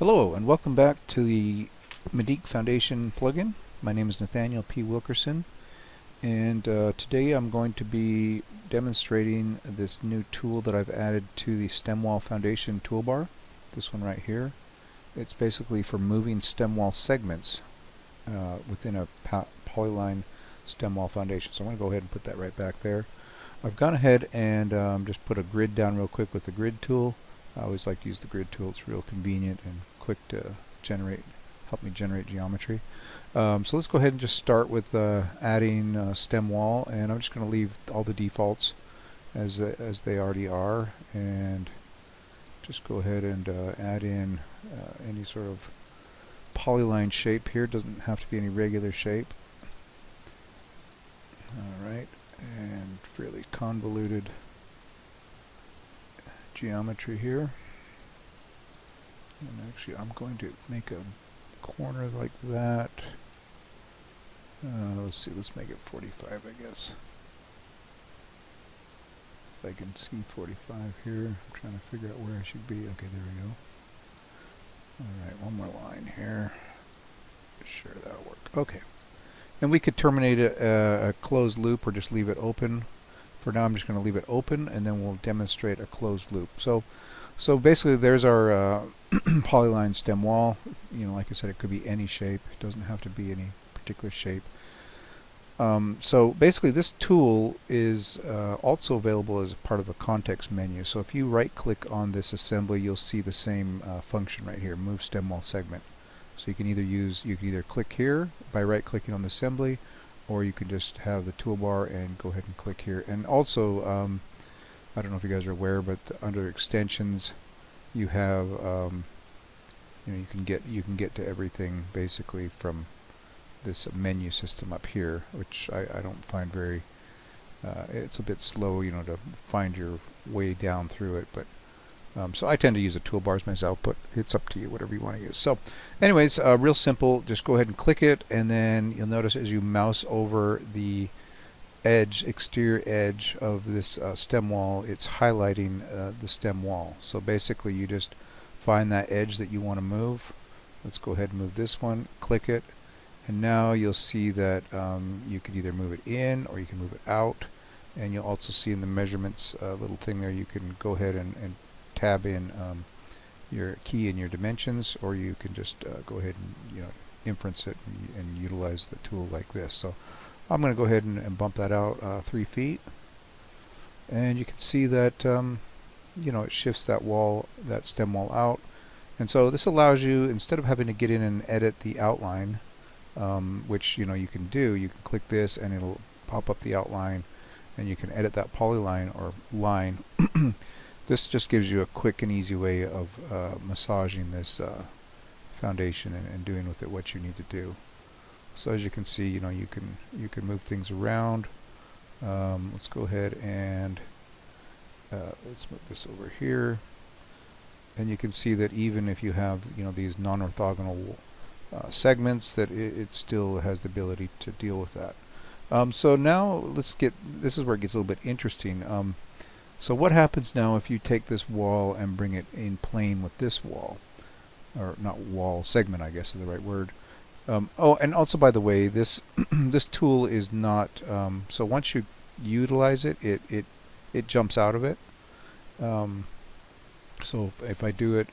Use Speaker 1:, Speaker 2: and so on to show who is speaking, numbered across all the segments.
Speaker 1: Hello and welcome back to the Medeek Foundation plugin. My name is Nathaniel P. Wilkerson, and today I'm going to be demonstrating this new tool that I've added to the Stemwall Foundation toolbar. This one right here. It's basically for moving stemwall segments within a polyline stemwall foundation. So I'm going to go ahead and put that right back there. I've gone ahead and just put a grid down real quick with the grid tool. I always like to use the grid tool. It's real convenient and quick to help me generate geometry. So let's go ahead and just start with adding stem wall, and I'm just going to leave all the defaults as they already are, and just go ahead and add in any sort of polyline shape here. It doesn't have to be any regular shape. Alright, and fairly convoluted geometry here. And actually I'm going to make a corner like that. Let's see, let's make it 45, I guess. If I can see 45 here. I'm trying to figure out where I should be. Okay, there we go. Alright, one more line here. Sure, that'll work. Okay. And we could terminate a closed loop or just leave it open. For now I'm just going to leave it open, and then we'll demonstrate a closed loop. So basically there's our polyline stem wall. You know, like I said, it could be any shape. It doesn't have to be any particular shape. So basically this tool is also available as part of a context menu. So if you right click on this assembly, you'll see the same function right here, Move Stemwall Segment. So you can either click here by right clicking on the assembly, or you can just have the toolbar and go ahead and click here. And also, I don't know if you guys are aware, but under extensions, you have you know, you can get to everything basically from this menu system up here, which I don't find very. It's a bit slow, you know, to find your way down through it, but. So I tend to use the toolbars myself, but it's up to you, whatever you want to use. So anyways, real simple. Just go ahead and click it, and then you'll notice as you mouse over the edge, exterior edge of this stem wall, it's highlighting the stem wall. So basically you just find that edge that you want to move. Let's go ahead and move this one, click it, and now you'll see that you can either move it in or you can move it out, and you'll also see in the measurements little thing there, you can go ahead and tab in your key and your dimensions, or you can just go ahead and, you know, inference it and utilize the tool like this. So I'm going to go ahead and bump that out 3 feet, and you can see that you know, it shifts that stem wall out. And so this allows you, instead of having to get in and edit the outline, which, you know, you can do, you can click this and it'll pop up the outline, and you can edit that polyline or line. This just gives you a quick and easy way of massaging this foundation and doing with it what you need to do. So as you can see, you know, you can move things around. Let's go ahead and let's move this over here, and you can see that even if you have, you know, these non-orthogonal segments, that it still has the ability to deal with that. So now this is where it gets a little bit interesting. So what happens now if you take this wall and bring it in plane with this wall, or not wall, segment I guess is the right word. Oh, and also by the way, this this tool is not, so once you utilize it, it jumps out of it. So if I do it,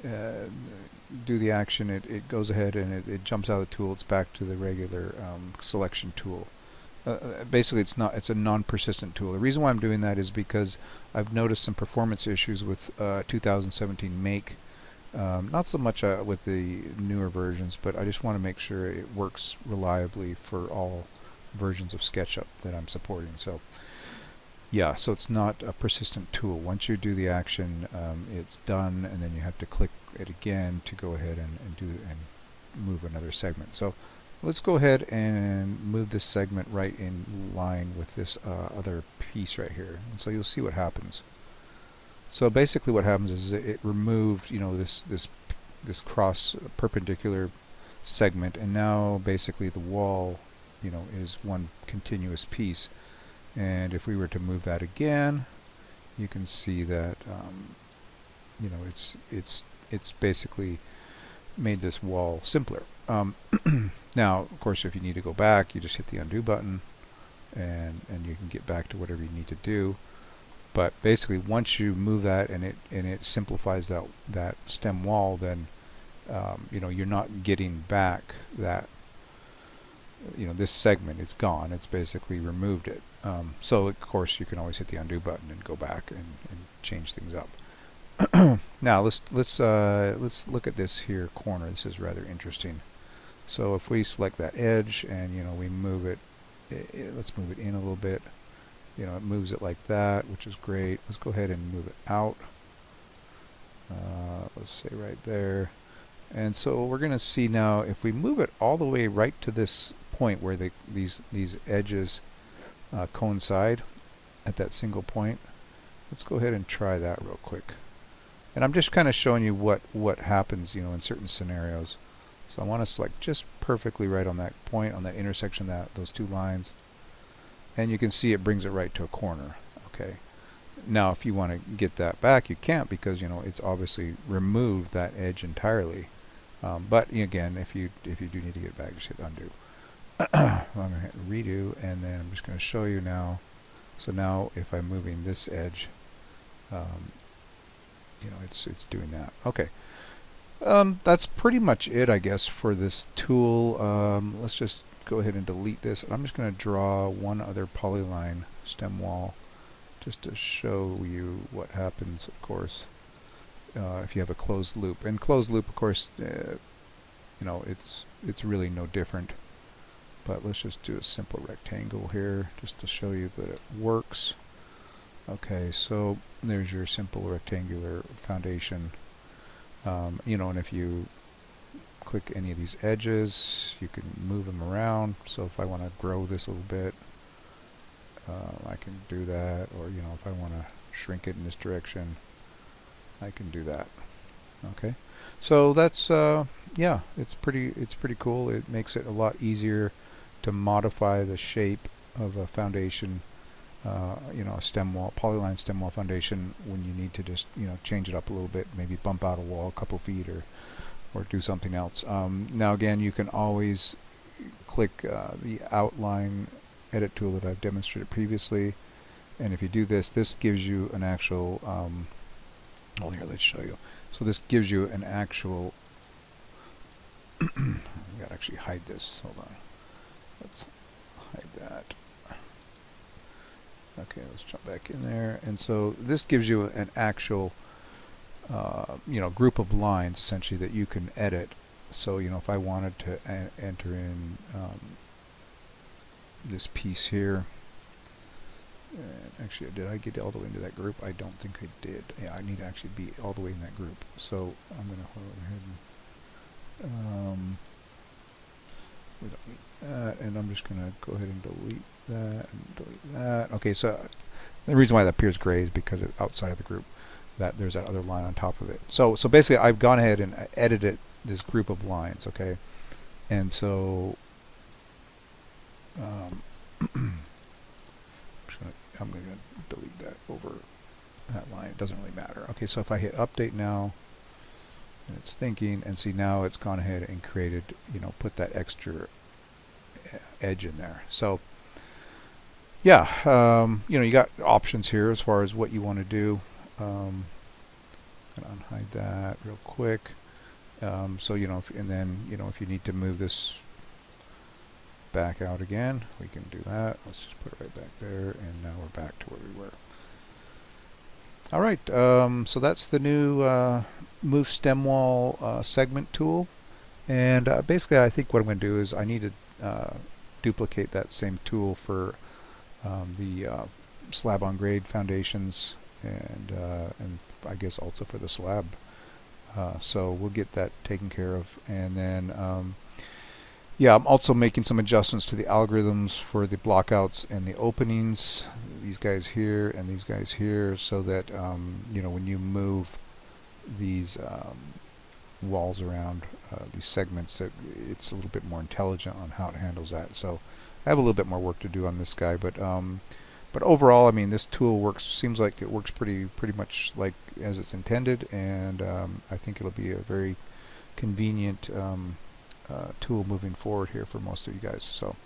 Speaker 1: do the action, it goes ahead and it jumps out of the tool. It's back to the regular selection tool. Basically it's a non-persistent tool. The reason why I'm doing that is because I've noticed some performance issues with 2017 Make. Not so much with the newer versions, but I just want to make sure it works reliably for all versions of SketchUp that I'm supporting. So yeah, so it's not a persistent tool. Once you do the action, it's done, and then you have to click it again to go ahead and move another segment. So let's go ahead and move this segment right in line with this other piece right here, and so you'll see what happens. So basically what happens is it removed, you know, this cross perpendicular segment, and now basically the wall, you know, is one continuous piece. And if we were to move that again, you can see that you know, it's it's basically made this wall simpler. Now, of course, if you need to go back, you just hit the undo button, and you can get back to whatever you need to do. But basically, once you move that and it simplifies that stem wall, then you know, you're not getting back that, you know, this segment. It's gone. It's basically removed it. So of course, you can always hit the undo button and go back and change things up. Now let's look at this here corner. This is rather interesting. So if we select that edge and, you know, we move it, let's move it in a little bit. You know, it moves it like that, which is great. Let's go ahead and move it out. Let's say right there. And so we're going to see now, if we move it all the way right to this point where these edges coincide at that single point. Let's go ahead and try that real quick. And I'm just kind of showing you what happens, you know, in certain scenarios. So I want to select just perfectly right on that point, on that intersection, those two lines. And you can see it brings it right to a corner. Okay. Now, if you want to get that back, you can't, because, you know, it's obviously removed that edge entirely. But again, if you do need to get it back, just hit undo. I'm going to hit redo, and then I'm just going to show you now. So now, if I'm moving this edge, you know, it's doing that. Okay. That's pretty much it, I guess, for this tool. Let's just go ahead and delete this. And I'm just going to draw one other polyline stem wall just to show you what happens, of course, if you have a closed loop. And closed loop, of course, you know, it's really no different. But let's just do a simple rectangle here just to show you that it works. Okay, so there's your simple rectangular foundation. You know, and if you click any of these edges, you can move them around. So if I want to grow this a little bit, I can do that. Or, you know, if I want to shrink it in this direction, I can do that. Okay, so that's yeah, it's pretty cool. It makes it a lot easier to modify the shape of a foundation. You know, a stem wall, polyline stem wall foundation, when you need to just, you know, change it up a little bit, maybe bump out a wall a couple feet, or do something else. Now again, you can always click the outline edit tool that I've demonstrated previously, and if you do this, this gives you an actual well, here, let's show you. So this gives you an actual I gotta actually hide this. Hold on. Let's hide that. Okay, let's jump back in there. And so this gives you an actual you know, group of lines essentially that you can edit. So, you know, if I wanted to enter in this piece here, actually, did I get all the way into that group? I don't think I did. Yeah, I need to actually be all the way in that group. So I'm going to go ahead and we don't need that, and I'm just going to go ahead and delete that and delete that. Okay, so the reason why that appears gray is because it's outside of the group. That there's that other line on top of it. So basically, I've gone ahead and edited this group of lines. Okay, and so I'm going to delete that over that line. It doesn't really matter. Okay, so if I hit update now, and it's thinking, and see now it's gone ahead and created, you know, put that extra edge in there. So yeah, you know, you got options here as far as what you want to do. I'm gonna unhide that real quick. So, you know, and then, you know, if you need to move this back out again, we can do that. Let's just put it right back there, and now we're back to where we were. All right, so that's the new Move Stemwall Segment tool, and basically I think what I'm going to do is I need to duplicate that same tool for the slab on grade foundations, and I guess also for the slab. So we'll get that taken care of, and then yeah, I'm also making some adjustments to the algorithms for the blockouts and the openings, these guys here and these guys here, so that you know, when you move these walls around, these segments, it's a little bit more intelligent on how it handles that. So I have a little bit more work to do on this guy, but But overall, I mean, this tool seems like it works pretty much like as it's intended, and I think it'll be a very convenient tool moving forward here for most of you guys. So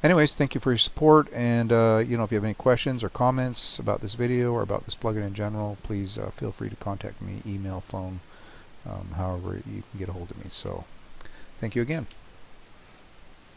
Speaker 1: anyways, thank you for your support, and if you have any questions or comments about this video or about this plugin in general, please feel free to contact me, email, phone, however you can get a hold of me. So thank you again.